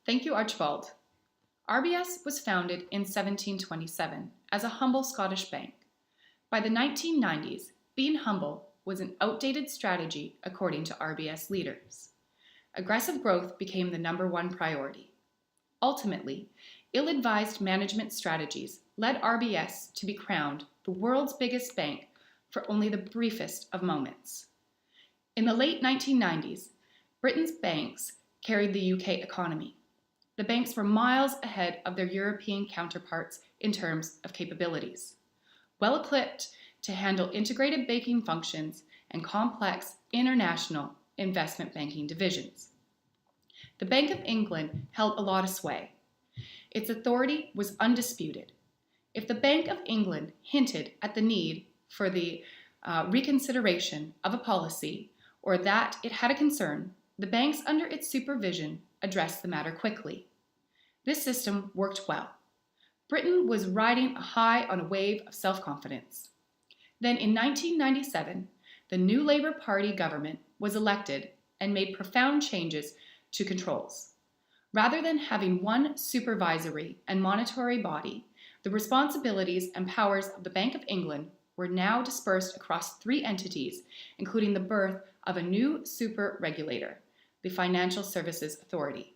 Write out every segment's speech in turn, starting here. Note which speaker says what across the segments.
Speaker 1: Thank you, Archibald. RBS was founded in 1727 as a humble Scottish bank. By the 1990s, being humble was an outdated strategy according to RBS leaders. Aggressive growth became the number one priority. Ultimately, ill-advised management strategies led RBS to be crowned the world's biggest bank for only the briefest of moments. In the late 1990s, Britain's banks carried the UK economy. The banks were miles ahead of their European counterparts in terms of capabilities, well equipped to handle integrated banking functions and complex international investment banking divisions. The Bank of England held a lot of sway. Its authority was undisputed. If the Bank of England hinted at the need for the reconsideration of a policy or that it had a concern, the banks under its supervision addressed the matter quickly. This system worked well. Britain was riding a high on a wave of self-confidence. Then in 1997, the new Labour Party government was elected and made profound changes to controls. Rather than having one supervisory and monetary body, the responsibilities and powers of the Bank of England were now dispersed across three entities, including the birth of a new super regulator, the Financial Services Authority.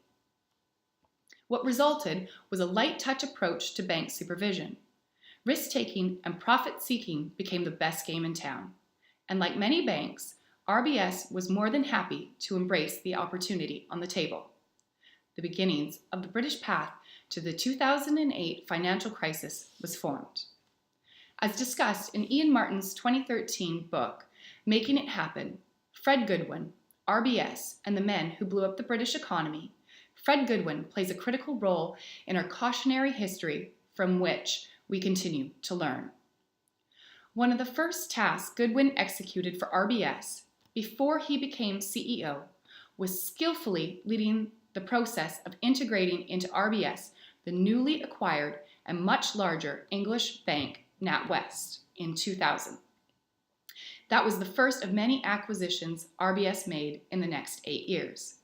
Speaker 1: What resulted was a light touch approach to bank supervision. Risk-taking and profit-seeking became the best game in town. And like many banks, RBS was more than happy to embrace the opportunity on the table. The beginnings of the British path to the 2008 financial crisis was formed. As discussed in Ian Martin's 2013 book, Making It Happen, Fred Goodwin, RBS, and the men who blew up the British economy, Fred Goodwin plays a critical role in our cautionary history from which we continue to learn. One of the first tasks Goodwin executed for RBS before he became CEO was skillfully leading the process of integrating into RBS the newly acquired and much larger English bank NatWest in 2000. That was the first of many acquisitions RBS made in the next 8 years.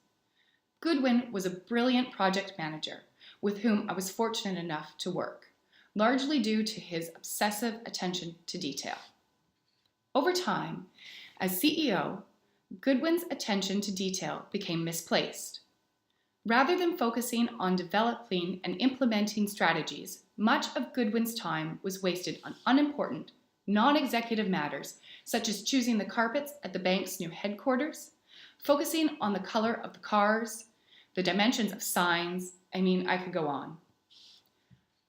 Speaker 1: Goodwin was a brilliant project manager with whom I was fortunate enough to work, largely due to his obsessive attention to detail. Over time, as CEO, Goodwin's attention to detail became misplaced. Rather than focusing on developing and implementing strategies, much of Goodwin's time was wasted on unimportant, non-executive matters such as choosing the carpets at the bank's new headquarters, focusing on the color of the cars, the dimensions of signs. I could go on.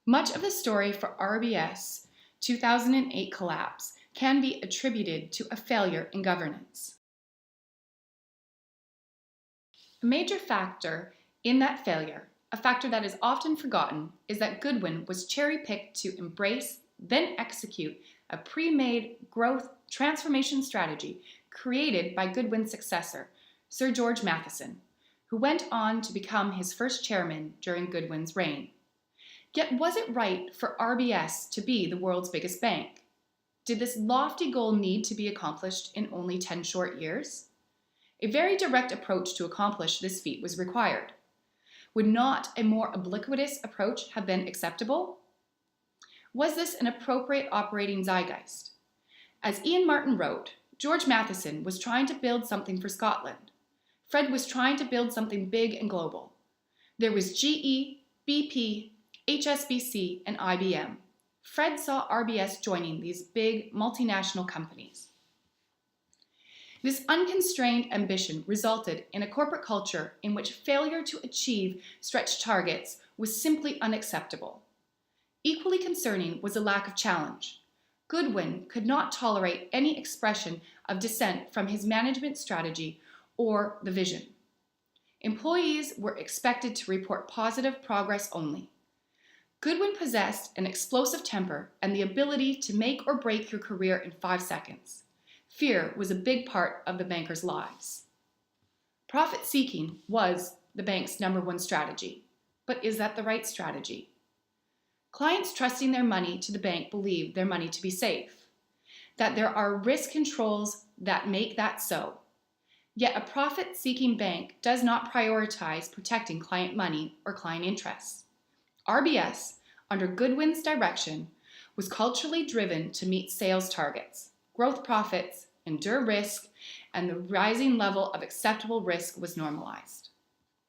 Speaker 1: Much of the story for RBS' 2008 collapse can be attributed to a failure in governance. A major factor in that failure, a factor that is often forgotten, is that Goodwin was cherry-picked to embrace, then execute a pre-made growth transformation strategy created by Goodwin's successor, Sir George Matheson, who went on to become his first chairman during Goodwin's reign. Yet was it right for RBS to be the world's biggest bank? Did this lofty goal need to be accomplished in only 10 short years? A very direct approach to accomplish this feat was required. Would not a more obliquitous approach have been acceptable? Was this an appropriate operating zeitgeist? As Ian Martin wrote, George Matheson was trying to build something for Scotland. Fred was trying to build something big and global. There was GE, BP, HSBC, and IBM. Fred saw RBS joining these big multinational companies. This unconstrained ambition resulted in a corporate culture in which failure to achieve stretched targets was simply unacceptable. Equally concerning was a lack of challenge. Goodwin could not tolerate any expression of dissent from his management strategy or the vision. Employees were expected to report positive progress only. Goodwin possessed an explosive temper and the ability to make or break your career in 5 seconds. Fear was a big part of the bankers' lives. Profit-seeking was the bank's #1 strategy. But is that the right strategy? Clients trusting their money to the bank believe their money to be safe, that there are risk controls that make that so. Yet a profit-seeking bank does not prioritize protecting client money or client interests. RBS, under Goodwin's direction, was culturally driven to meet sales targets, growth profits, endure risk, and the rising level of acceptable risk was normalized.